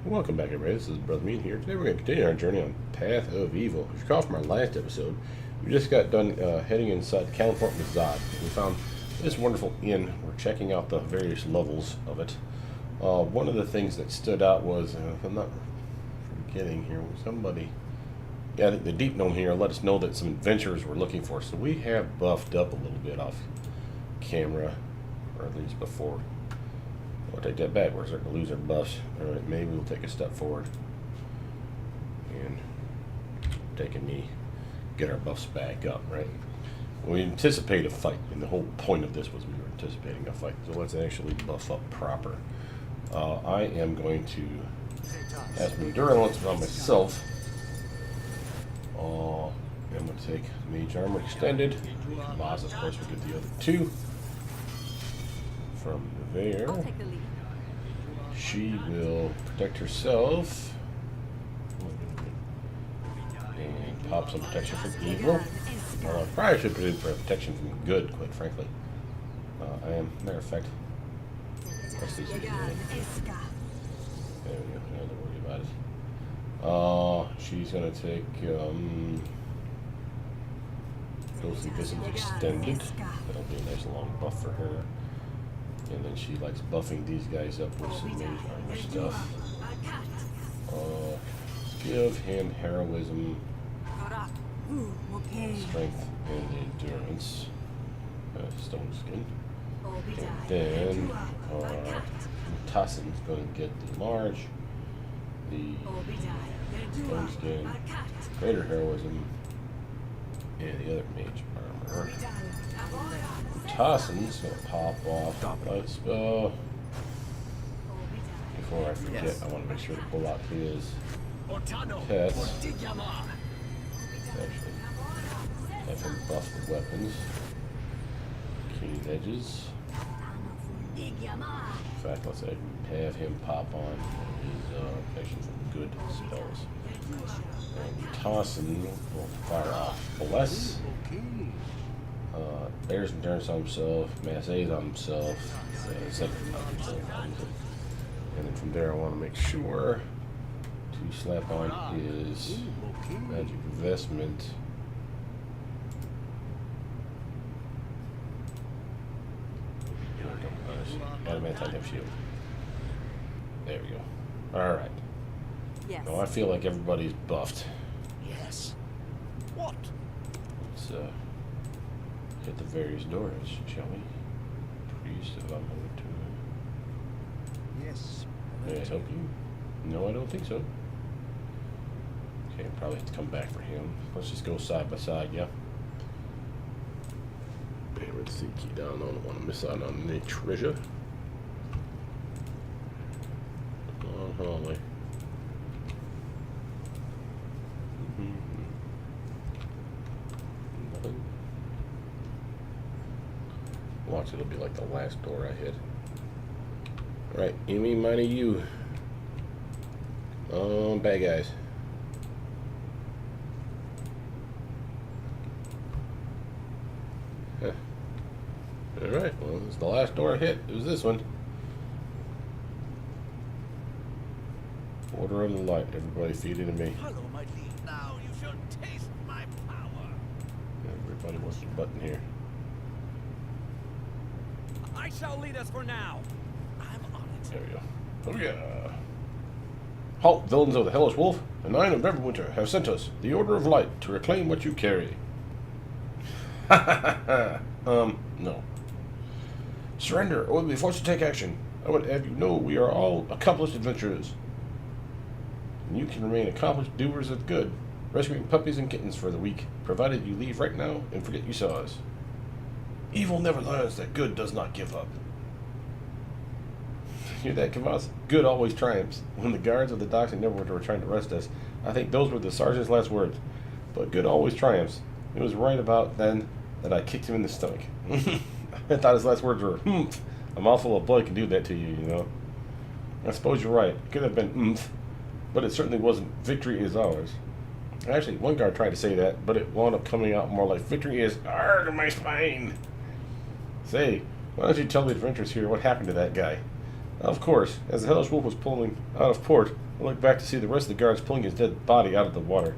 Welcome back, everybody. This is Brothermutant here. Today we're going to continue our journey on Path of Evil. If you recall from our last episode, we just got done heading inside California Mazad. We found this wonderful inn. We're checking out the various levels of it. One of the things that stood out was, if I'm not forgetting here, somebody... Yeah, I think the Deep Gnome here let us know that some adventurers were looking for us. So we have buffed up a little bit off camera, or at least before. I'll take that back. We're starting to lose our buffs. Alright, maybe we'll take a step forward and taking me get our buffs back up, right? We anticipate a fight, and the whole point of this was we were anticipating a fight. So let's actually buff up proper. I am going to have some endurance on myself. I'm going to take Mage Armor Extended. Boss, of course, we get the other two. From there, she will protect herself and pop some protection from evil. Well, I probably should put in for protection from good, quite frankly. I am, matter of fact, what's this? There we go, don't worry about it. She's going to take Ghostly Visage Extended. That'll be a nice long buff for her. And then she likes buffing these guys up with some mage armor stuff. Give him heroism, strength, and endurance. Stone skin. And then Tassin's going to get the enlarge, the stone skin, greater heroism, and the other mage armor. Tassin's going to pop off light spell. Before I forget, I want to make sure to pull out his test. Actually, have him buff the weapons. Keen edges. In fact, let's have him pop on his protection from good spells. And Tassin will fire off Bless. Bears endurance on himself, mass aid on himself, and then from there I want to make sure to slap on his magic investment. Adamantine shield. There we go. Alright. Yes. Now I feel like everybody's buffed. Yes. What? Let's hit the various doors, shall we? Priest of Underdark. Yes. May I help you? No, I don't think so. Okay, I'll probably have to come back for him. Let's just go side by side, yeah? And with the C key down, I don't want to miss out on any treasure. Hallway. Nothing. Watch, it'll be like the last door I hit. Alright, Amy, mine, you. Bad guys. Huh. Alright, well, it's the last door I hit. It was this one. Order of the light. Everybody feed into me. Hello, my lead. Now you shall taste my power. Everybody wants the button here. I shall lead us for now. I'm on it. There we go. Oh yeah. Halt, villains of the Hellish Wolf. The Nine of Neverwinter have sent us the Order of Light to reclaim what you carry. No. Surrender, or we'll be forced to take action. I would have you know we are all accomplished adventurers. And you can remain accomplished doers of good, rescuing puppies and kittens for the week, provided you leave right now and forget you saw us. Evil never learns that good does not give up. Hear that, Kavas? Good always triumphs. When the guards of the docks in Neverwinter were trying to arrest us, I think those were the sergeant's last words. But good always triumphs. It was right about then that I kicked him in the stomach. I thought his last words were, "Oomph." A mouthful of blood can do that to you, you know. I suppose you're right. It could have been oomph, but it certainly wasn't victory is ours. Actually, one guard tried to say that, but it wound up coming out more like victory is arg my spine. Say, why don't you tell the adventurers here what happened to that guy? Of course, as the hellish wolf was pulling out of port, I looked back to see the rest of the guards pulling his dead body out of the water.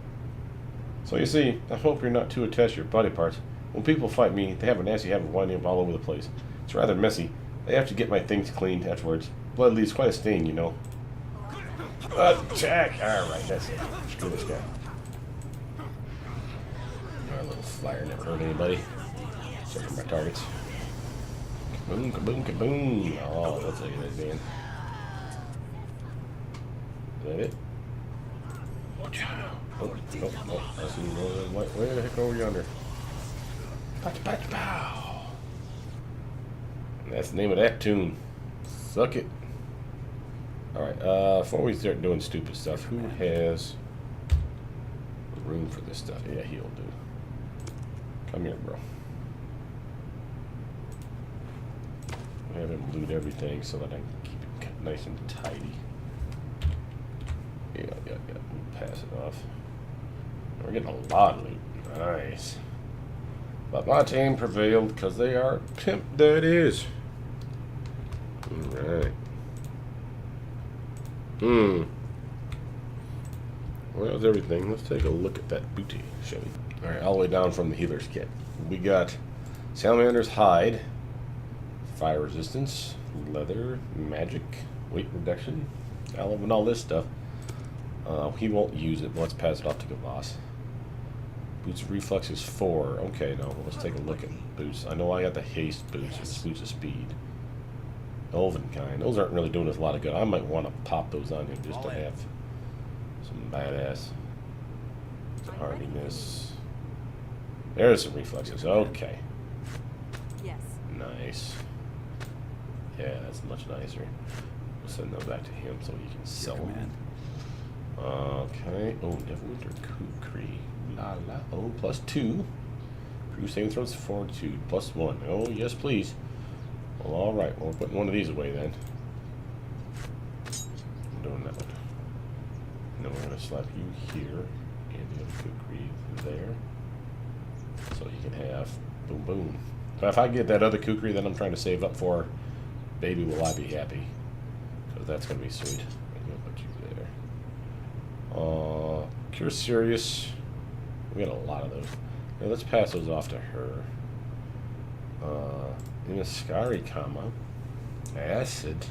So you see, I hope you're not too attached to your body parts. When people fight me, they have a nasty habit of winding up all over the place. It's rather messy. I have to get my things cleaned afterwards. Blood leaves quite a stain, you know. Attack! Alright, that's it. Screw this guy. Our little flyer never hurt anybody. Except for my targets. Kaboom, kaboom, kaboom! Oh, that's a good man. Is that it? Oh, I see no light. Where the heck over yonder? Patch, patch, pow! And that's the name of that tune. Suck it. Alright, before we start doing stupid stuff, who has room for this stuff? Yeah, he'll do. Come here, bro. Have him loot everything so that I can keep it nice and tidy. Yeah. We'll pass it off. We're getting a lot of loot. Nice. But my team prevailed because they are pimp that is. Alright. Well, that's everything. Let's take a look at that booty, shall we? Alright, all the way down from the healer's kit. We got Salamander's hide, fire resistance, leather, magic, weight reduction, alum, and all this stuff. He won't use it, but let's pass it off to Gavas. Boots reflex is 4. Okay, now let's take a look at boots. I know I got the haste boots, and this boots of speed. Elven kind. Those aren't really doing us a lot of good. I might want to pop those on him just to have some badass hardiness. There's some reflexes. Okay. Yes. Nice. Yeah, that's much nicer. We'll send them back to him so he can sell them. Okay. Oh, Neverwinter Kukri. La la. Oh, +2. Crew saving throws fortitude. +1. Oh, yes, please. Well, alright. Well, we're putting one of these away then. I'm doing that one. And then we're going to slap you here. And the other Kukri there. So you can have boom, boom. But if I get that other Kukri that I'm trying to save up for, baby, will I be happy. Because that's going to be sweet. I'm going to put you there. Cure Serious. We got a lot of those. Now let's pass those off to her. Imascari, comma. Acid.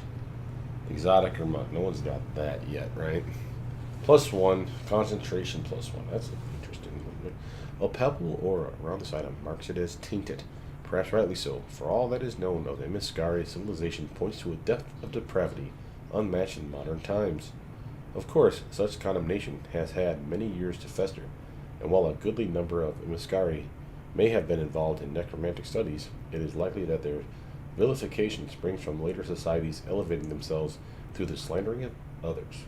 Exotic or monk. No one's got that yet, right? +1. Concentration +1. That's interesting. A palpable aura around the side of marks it as tainted. Perhaps rightly so. For all that is known of the Imascari civilization points to a depth of depravity unmatched in modern times. Of course, such condemnation has had many years to fester, and while a goodly number of Imascari may have been involved in necromantic studies, it is likely that their vilification springs from later societies elevating themselves through the slandering of others.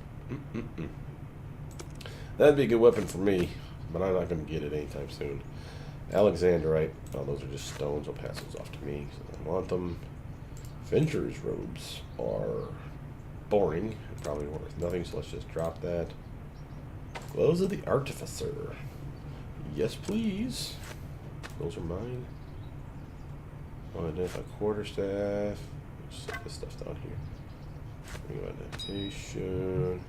That'd be a good weapon for me, but I'm not going to get it anytime soon. Alexandrite. Oh, those are just stones. I'll pass those off to me. So I want them. Venturer's robes are boring. Probably worth nothing, so let's just drop that. Gloves of the Artificer. Yes, please. Those are mine. Identify quarterstaff. Just set this stuff down here. Identification.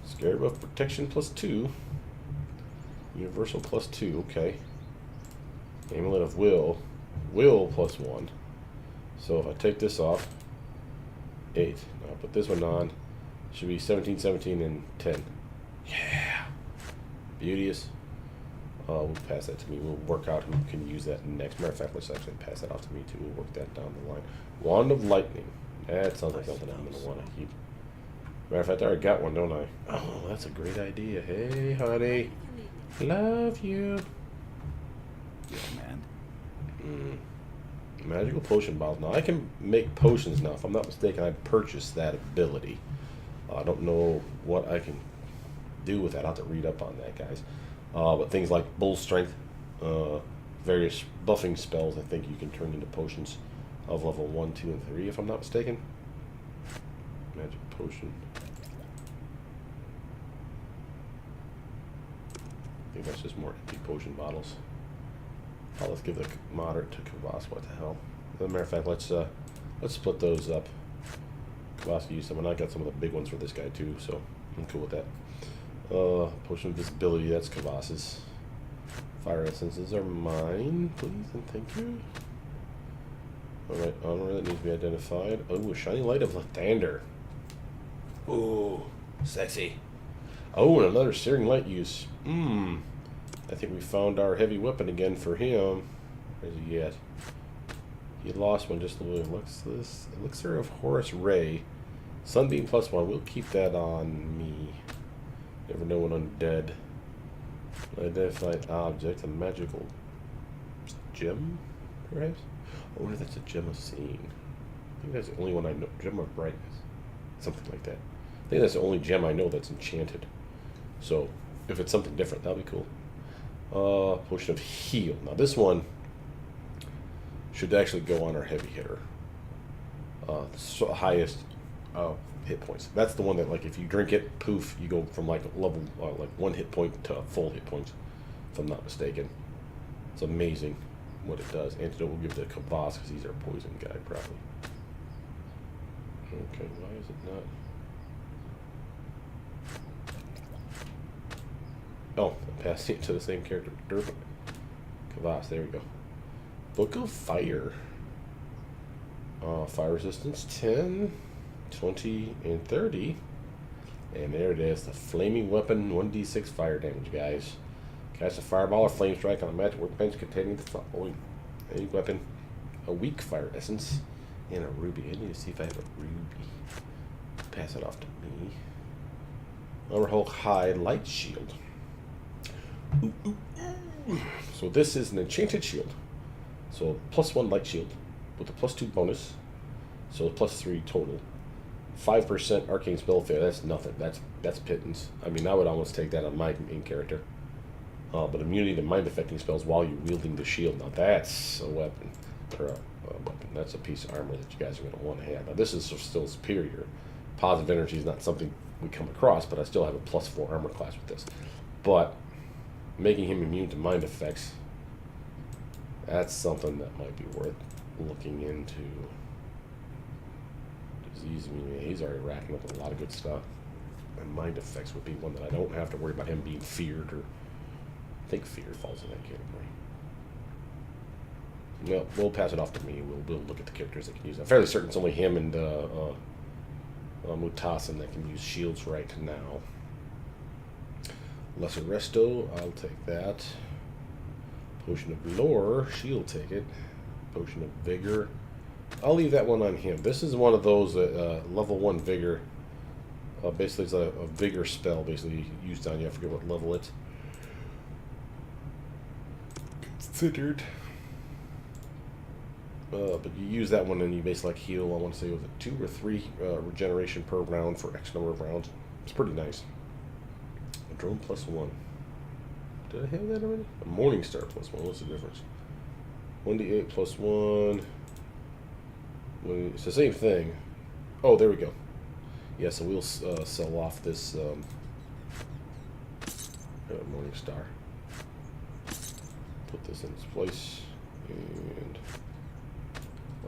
Scare buff protection +2. Universal +2. Okay. Amulet of Will. Will +1. So if I take this off, 8. Now I'll put this one on. Should be 17, 17, and 10. Yeah. Beauteous. We'll pass that to me. We'll work out who can use that next. Matter of fact, let's actually pass that off to me too. We'll work that down the line. Wand of Lightning. That sounds like something I'm going to want to keep. Matter of fact, I already got one, don't I? Oh, that's a great idea. Hey, honey. Love you. Good man. Magical potion bottles. Now, I can make potions now. If I'm not mistaken, I purchased that ability. I don't know what I can do with that. I'll have to read up on that, guys. But things like bull strength, various buffing spells, I think you can turn into potions of level 1, 2, and 3, if I'm not mistaken. Magic potion. I think that's just more empty potion bottles. Oh, let's give the moderate to Kavas. What the hell? As a matter of fact, let's split those up. Kvass can use some, and I got some of the big ones for this guy too, so I'm cool with that. Potion of Visibility, that's Kvass's. Fire Essences are mine, please, and thank you. Alright, armor that needs to be identified. Oh, a Shiny Light of Lathander. Ooh, sexy. Oh, and another Searing Light use. I think we found our heavy weapon again for him. Where's he at? He lost one just a little. What's this? Elixir of Horus Ray. Sunbeam +1. We'll keep that on me. Never know when undead. Identified object. A magical gem, perhaps? I wonder if that's a gem of seeing. I think that's the only one I know. Gem of brightness. Something like that. I think that's the only gem I know that's enchanted. So, if it's something different, that'll be cool. Potion of Heal. Now, this one should actually go on our heavy hitter. Highest hit points. That's the one that, like, if you drink it, poof, you go from like level, like 1 hit point to full hit points, if I'm not mistaken. It's amazing what it does. Antidote will give it to Kvass because he's our poison guy, probably. Okay, why is it not? Oh, I'm passing it to the same character. Derp. Kvass, there we go. Book of Fire. Fire resistance 10, 20, and 30. And there it is. The flaming weapon, 1d6 fire damage, guys. Cast a fireball or flame strike on a magic workbench containing the following: a weapon, a weak fire essence, and a ruby. I need to see if I have a ruby. Pass it off to me. Overhaul Hide Light Shield. So this is an enchanted shield. So +1 light shield with a +2 bonus. So +3 total. 5% arcane spell failure. That's nothing. That's pittance. I mean, I would almost take that on my main character. But immunity to mind affecting spells while you're wielding the shield. Now that's a weapon. Or a weapon. That's a piece of armor that you guys are going to want to have. Now this is still superior. Positive energy is not something we come across, but I still have a +4 armor class with this. But making him immune to mind effects, that's something that might be worth looking into. Disease immunity, he's already racking up a lot of good stuff. And mind effects would be one that I don't have to worry about him being feared, or I think fear falls in that category. Well, we'll pass it off to me. We'll look at the characters that can use that. I'm fairly certain it's only him and Mutasin that can use shields right now. Lesser Resto, I'll take that. Potion of Lore, she'll take it. Potion of Vigor, I'll leave that one on him. This is one of those level 1 Vigor. Basically, it's a Vigor spell basically used on you. I forget what level it's considered. But you use that one and you basically like heal, I want to say, was it 2 or 3 regeneration per round for X number of rounds. It's pretty nice. A drone +1. Did I have that already? A Morning Star +1. What's the difference? 1d8 +1. It's the same thing. Oh, there we go. Yeah, so we'll sell off this Morning Star. Put this in its place. And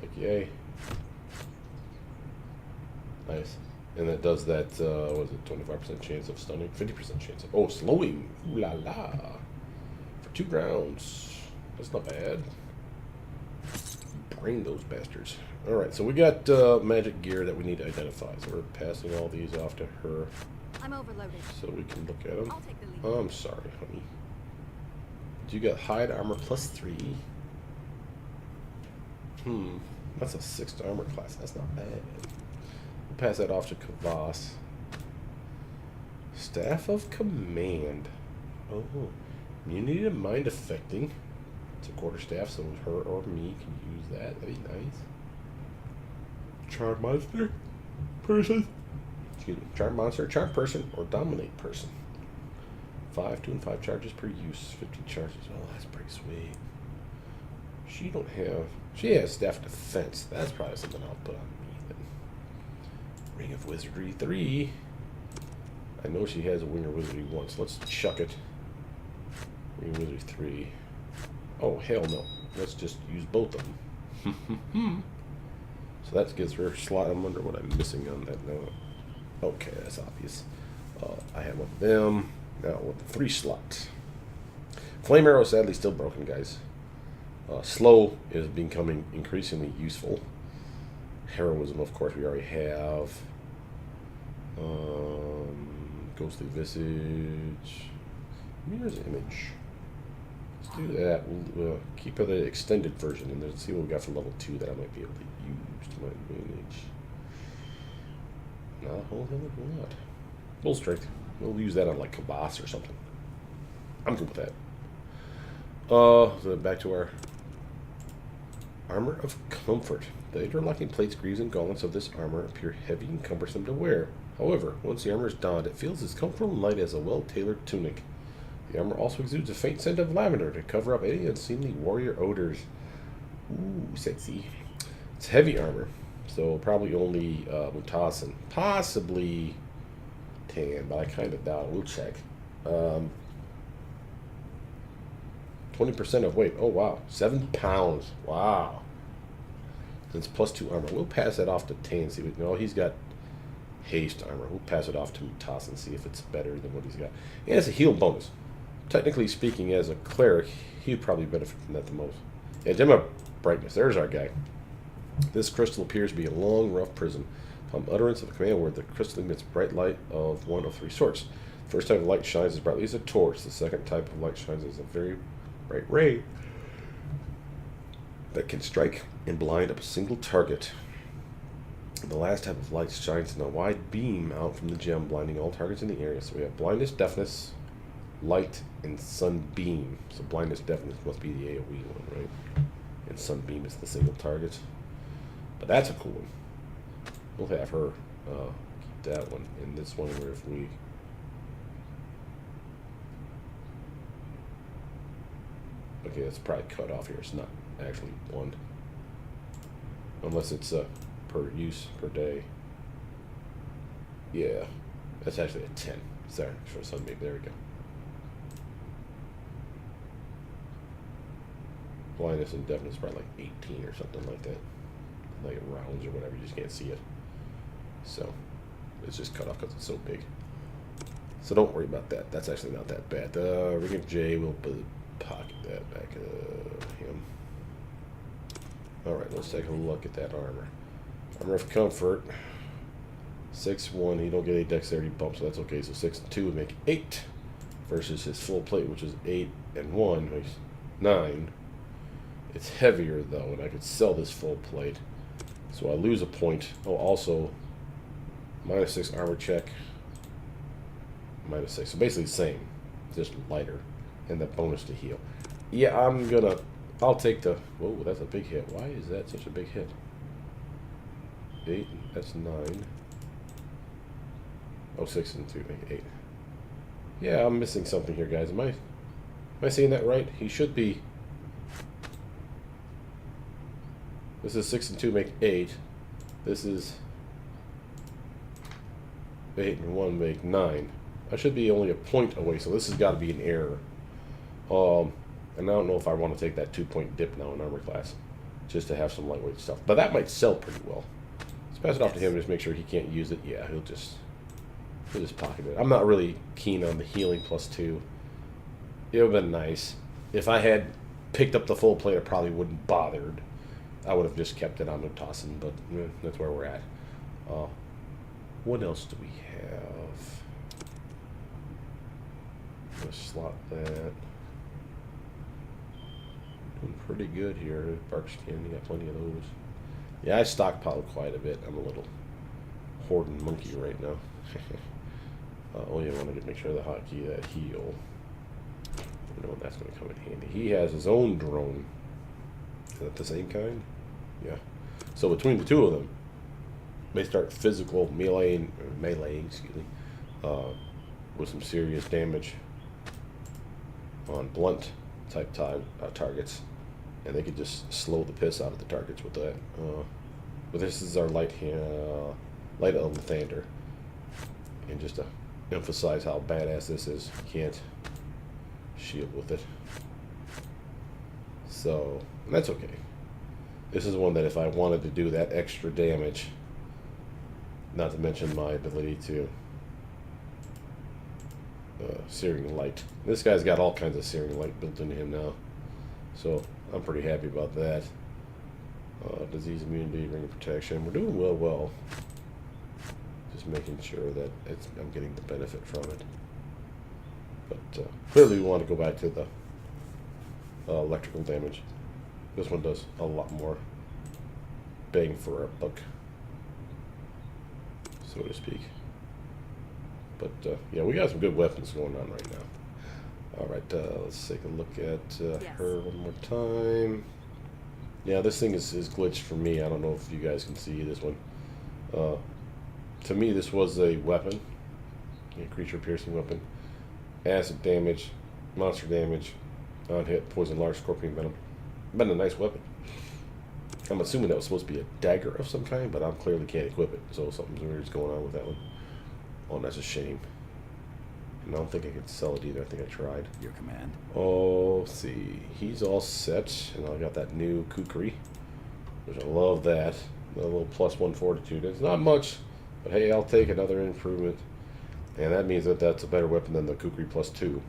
like, yay. Nice. And it does that, what is it, 25% chance of stunning? 50% chance of, oh, slowing. Ooh la la. For 2 rounds. That's not bad. Bring those bastards. Alright, so we got magic gear that we need to identify. So we're passing all these off to her. I'm overloaded. So we can look at them. I'll take the lead. Oh, I'm sorry, honey. You got hide armor +3. That's a 6th armor class. That's not bad. We'll pass that off to Kvass. Staff of Command. Oh, immunity to mind affecting. It's a quarterstaff, so her or me can use that. That'd be nice. Charm monster person. Excuse me. Charm monster, charm person, or dominate person. 2 and 5 charges per use. 50 charges. Oh, that's pretty sweet. She has staff defense. That's probably something I'll put on me then. Ring of Wizardry 3. I know she has a Ring of Wizardry 1, so let's chuck it. Ring of Wizardry 3. Oh, hell no. Let's just use both of them. So that gives her a slot. I wonder what I'm missing on that note. Okay, that's obvious. I have one of them. Now with the 3 slots. Flame arrow is sadly still broken, guys. Slow is becoming increasingly useful. Heroism, of course, we already have. Ghostly visage. Mirror's image. Let's do that. We'll keep the extended version and then see what we got for level 2 that I might be able to use to my advantage. Not a whole hell of a lot. Full strength. We'll use that on like Kvass or something. I'm good with that. So back to our armor of comfort. The interlocking plates, greaves, and gauntlets of this armor appear heavy and cumbersome to wear. However, once the armor is donned, it feels as comfortable and light as a well-tailored tunic. The armor also exudes a faint scent of lavender to cover up any unseemly warrior odors. Ooh, sexy. It's heavy armor, so probably only Mutasin. Possibly tan, but I kind of doubt it. We'll check. 20% of weight. Oh, wow. 7 pounds. Wow. It's +2 armor. We'll pass that off to Tan. See, no, he's got haste armor. We'll pass it off to Mutas and see if it's better than what he's got. And it's a heal bonus. Technically speaking, as a cleric, he'd probably benefit from that the most. Yeah, dim up brightness. There's our guy. This crystal appears to be a long, rough prism. Upon utterance of a command word, the crystal emits bright light of one of 3 sorts. The first type of light shines as brightly as a torch. The second type of light shines as a very bright ray that can strike and blind up a single target. The last type of light shines in a wide beam out from the gem, blinding all targets in the area. So we have blindness, deafness, light, and sunbeam. So blindness, deafness must be the AoE one, right? And sunbeam is the single target. But that's a cool one. We'll have her keep that one. And this one where if we... Okay, it's probably cut off here. It's not actually 1. Unless it's per use per day. Yeah, that's actually a 10. Sorry, for sunbeam. There we go. Blindness and deafness is probably like 18 or something like that. Like rounds or whatever, you just can't see it. So, it's just cut off because it's so big. So don't worry about that. That's actually not that bad. Ring of J will pocket that back of him. Alright, let's take a look at that armor. Armor of Comfort. 6-1, he don't get a dexterity bump, so that's okay. So 6 and 2 would make 8. Versus his full plate, which is 8 and 1, makes 9. It's heavier though, and I could sell this full plate. So I lose a point. Oh, also, -6 armor check. -6. So basically the same, just lighter. And the bonus to heal. Yeah, I'll take the... Whoa, that's a big hit. Why is that such a big hit? 8, that's 9. Oh, 6 and 2 make 8. Yeah, I'm missing something here, guys. Am I saying that right? He should be... This is 6 and 2 make 8. This is 8 and 1 make 9. I should be only a point away, so this has got to be an error. And I don't know if I want to take that 2-point dip now in armor class, just to have some lightweight stuff. But that might sell pretty well. Let's pass it off to him and just make sure he can't use it. Yeah, he'll just pocket it. I'm not really keen on the healing +2. It would have been nice. If I had picked up the full plate, I probably wouldn't bothered. I would have just kept it on the tossing, but that's where we're at. What else do we have? Let's slot that. Doing pretty good here. Bark skin, you got plenty of those. Yeah, I stockpiled quite a bit. I'm a little hoarding monkey right now. Oh yeah, I wanted to make sure the hotkey that heal. You know that's going to come in handy. He has his own drone. Is that the same kind? Yeah. So between the two of them, they start physical meleeing, excuse me, with some serious damage on blunt type targets, and they could just slow the piss out of the targets with that. But this is our light Lathander, and just to emphasize how badass this is, you can't shield with it. So that's okay. This is one that if I wanted to do that extra damage, not to mention my ability to Searing Light. This guy's got all kinds of Searing Light built into him now, so I'm pretty happy about that. Disease immunity, ring of protection. We're doing well. Just making sure that I'm getting the benefit from it. But clearly we want to go back to the electrical damage. This one does a lot more bang for our buck, so to speak. But yeah, we got some good weapons going on right now. Alright, let's take a look at her one more time. Yeah, this thing is glitched for me. I don't know if you guys can see this one. To me, this was a weapon. A creature piercing weapon. Acid damage, monster damage, on hit, poison, large, scorpion venom. Been a nice weapon. I'm assuming that was supposed to be a dagger of some kind, but I clearly can't equip it, so something's weird's going on with that one. Oh, that's a shame. And I don't think I could sell it either. I think I tried. Your command. Oh, see. He's all set, and I got that new kukri, which I love that. A little +1 fortitude. It's not much, but hey, I'll take another improvement. And that means that that's a better weapon than the kukri +2.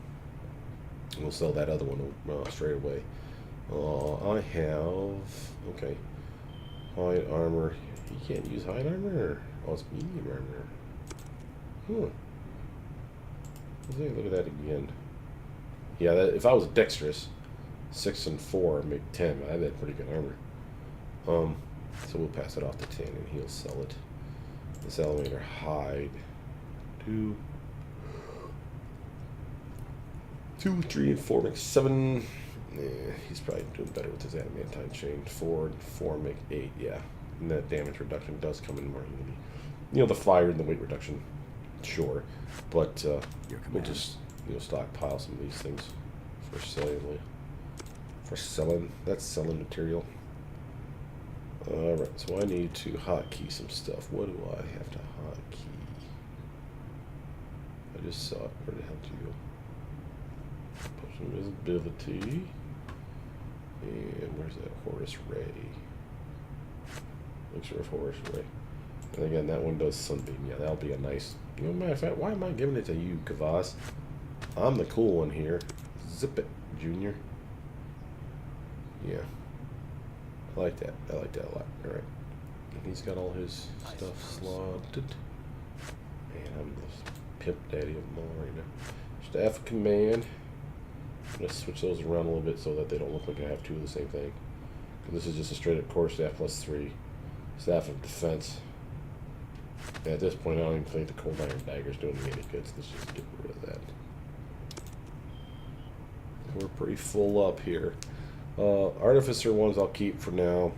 We'll sell that other one straight away. I have... Okay. Hide armor. You can't use hide armor? Oh, it's medium armor. Let's take a look at that again. Yeah, if I was dexterous, 6 and 4 make 10. I had pretty good armor. So we'll pass it off to 10 and he'll sell it. This elevator hide. 2, 3, and 4 make 7. Yeah, he's probably doing better with his adamantine chain. 4 and 4 make 8. Yeah, and that damage reduction does come in more easily. You know, the fire and the weight reduction, sure, but we'll just stockpile some of these things for selling. That's selling material. All right, so I need to hotkey some stuff. What do I have to hotkey? I just saw it. Where the hell do you go? Potion invisibility. And where's that Horus Ray? Elixir of Horus Ray. And again, that one does Sunbeam. Yeah, that'll be a nice... You know, matter of fact, why am I giving it to you, Kavaz? I'm the cool one here. Zip it, Junior. Yeah. I like that. I like that a lot. Alright. And he's got all his stuff slotted. Man, I'm the pimp daddy of them all right now. Staff of Command. I'm going to switch those around a little bit so that they don't look like I have two of the same thing. This is just a straight up core staff +3. Staff of Defense. And at this point, I don't even think the Cold Iron Dagger is doing me any good, so let's just get rid of that. We're pretty full up here. Artificer ones I'll keep for now.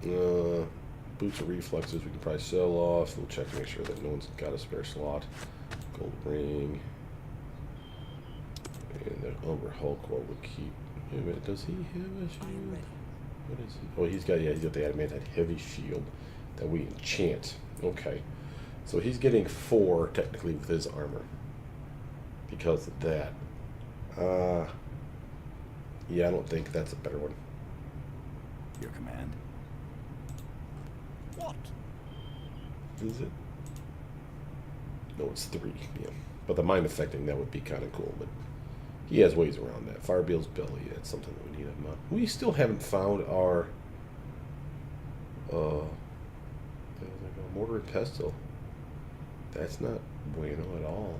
Boots of Reflexes we can probably sell off. We'll check to make sure that no one's got a spare slot. Gold Ring. And the Umber Hulk what we'll keep. Wait a minute, does he have a shield? What is he? Oh, he's got the adamantine heavy shield that we enchant. Okay. So he's getting 4 technically with his armor. Because of that. Yeah, I don't think that's a better one. Your command. What? Is it? No, it's 3. Yeah. But the mind affecting, that would be kind of cool, but he has ways around that. Firebeel's Belly, that's something that we need him on. We still haven't found our Mortar and Pestle. That's not bueno at all.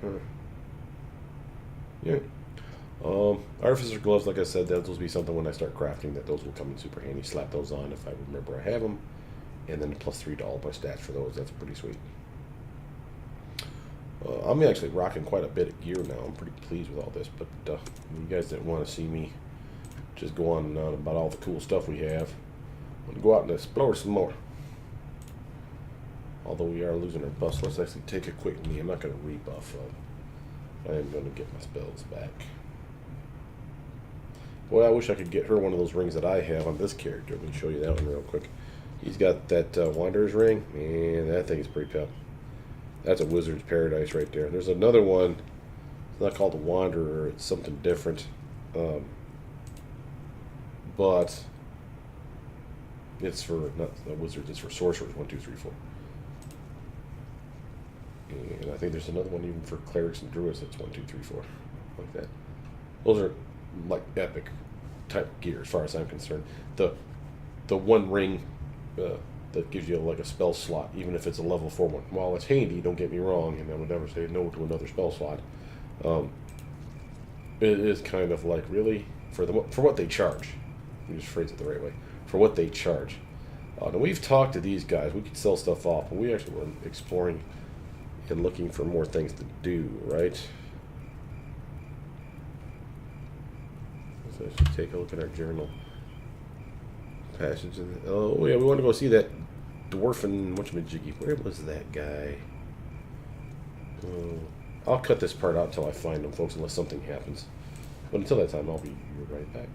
Huh. Yeah. Artificer Gloves, like I said, those will be something when I start crafting, that those will come in super handy. Slap those on if I remember I have them. And then +3 to all my stats for those. That's pretty sweet. I'm actually rocking quite a bit of gear now. I'm pretty pleased with all this, but you guys didn't want to see me just go on and on about all the cool stuff we have. I'm going to go out and explore some more. Although we are losing our buffs, let's actually take a quick knee. I'm not going to rebuff them. I am going to get my spells back. Boy, I wish I could get her one of those rings that I have on this character. Let me show you that one real quick. He's got that Wanderer's Ring. Man, that thing is pretty tough. That's a Wizard's Paradise right there. There's another one. It's not called the Wanderer. It's something different. but it's for not wizards. It's for sorcerers. 1, 2, 3, 4. And I think there's another one even for clerics and druids. That's 1, 2, 3, 4, like that. Those are like epic type gear, as far as I'm concerned. The one ring that gives you like a spell slot, even if it's a level 4 one. While it's handy, don't get me wrong, and I would never say no to another spell slot. It is kind of like, really, for what they charge. Let me just phrase it the right way. For what they charge. Now we've talked to these guys. We could sell stuff off, but we actually were exploring and looking for more things to do, right? So let's take a look at our journal passage. Oh yeah, we want to go see that dwarfen whatchamajiggy. Where was that guy? I'll cut this part out until I find him, folks, unless something happens. But until that time, I'll be right back.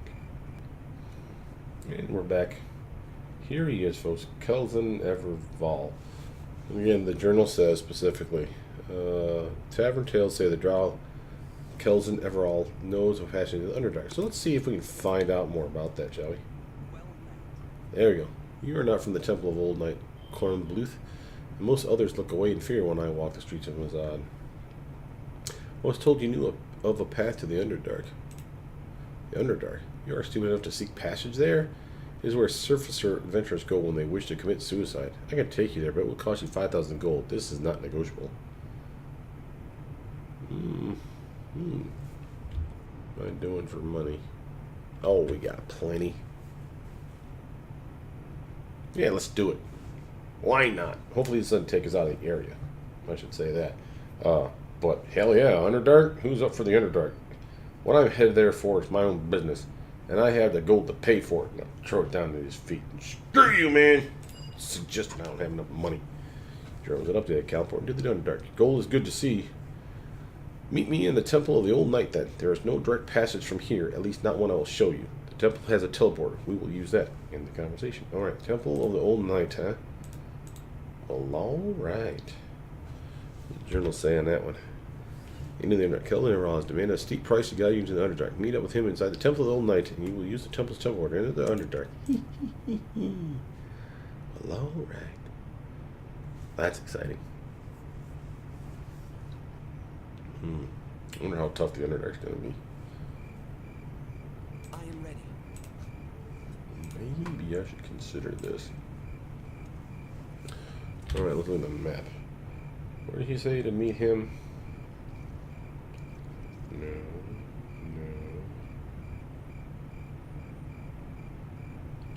And we're back. Here he is, folks. Kelvin Everval. And again, the journal says specifically, Tavern Tales say the drow Kelvin Everall knows of passing to the Underdark. So let's see if we can find out more about that, shall we? There we go. You are not from the Temple of Old Knight Cornbluth. Most others look away in fear when I walk the streets of Mazad. I was told you knew of a path to the Underdark. The Underdark? You are stupid enough to seek passage there? It is where surfacer adventurers go when they wish to commit suicide. I can take you there, but it will cost you 5,000 gold. This is not negotiable. What am I doing for money? Oh, we got plenty. Yeah, let's do it. Why not? Hopefully this doesn't take us out of the area. I should say that. But hell yeah, Underdark? Who's up for the Underdark? What I'm headed there for is my own business. And I have the gold to pay for it. And I'll throw it down to his feet. Screw you, man! Suggesting I don't have enough money. Drove it up to the Calport and to the Underdark. Gold is good to see. Meet me in the Temple of the Old Knight, then. There is no direct passage from here, at least not one I will show you. The temple has a teleporter. We will use that in the conversation. Alright, Temple of the Old Knight, huh? Well, alright. The journal's saying that one. You knew the Kelvin Everall has demanded a steep price to guide you into the Underdark. Meet up with him inside the Temple of the Old Knight, and you will use the temple's teleporter into the Underdark. Well, alright. That's exciting. I wonder how tough the Underdark's going to be. I am ready. Maybe I should consider this. Alright, look at the map. Where did he say to meet him? No.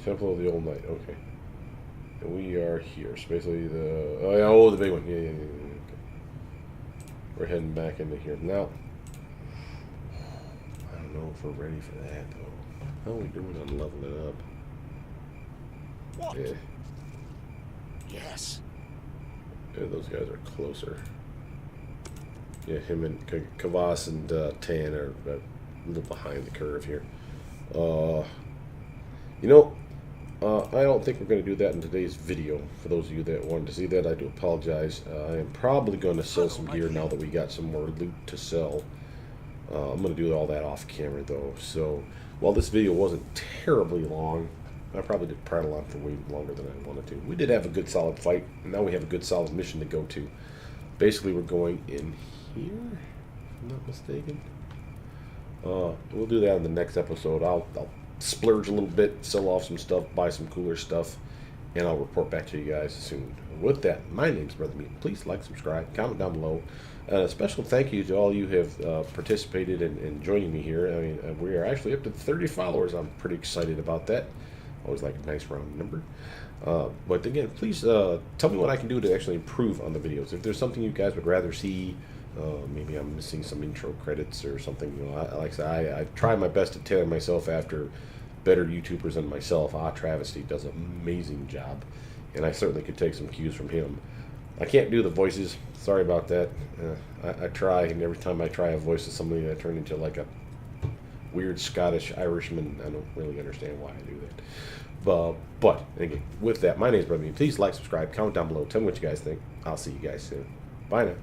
Temple of the Old Knight, okay. And we are here. So basically the... Oh, yeah, oh, the big one. Yeah. Okay. We're heading back into here. Now, I don't know if we're ready for that, though. How are we doing on leveling up? What? Yeah. Yes. Yeah, those guys are closer. Yeah, him and Kavas and Tan are a little behind the curve here. I don't think we're going to do that in today's video. For those of you that wanted to see that, I do apologize. I am probably going to sell some gear now that we got some more loot to sell. I'm going to do all that off camera, though. So, while this video wasn't terribly long, I probably did prattle on for way longer than I wanted to. We did have a good solid fight, and now we have a good solid mission to go to. Basically, we're going in here, if I'm not mistaken. We'll do that in the next episode. I'll splurge a little bit, sell off some stuff, buy some cooler stuff, and I'll report back to you guys soon. With that, my name's Brothermutant. Please like, subscribe, comment down below. A special thank you to all you have participated in joining me here. I mean, we are actually up to 30 followers. I'm pretty excited about that. Always like a nice round number. But again, please tell me what I can do to actually improve on the videos. If there's something you guys would rather see, maybe I'm missing some intro credits or something. You know, like I said, I try my best to tailor myself after better YouTubers than myself. Travesty does an amazing job, and I certainly could take some cues from him. I can't do the voices. Sorry about that. I try, and every time I try a voice of somebody, I turn into like a weird Scottish Irishman. I don't really understand why I do that. But again, with that, my name is Brothermutant. Please like, subscribe, comment down below. Tell me what you guys think. I'll see you guys soon. Bye now.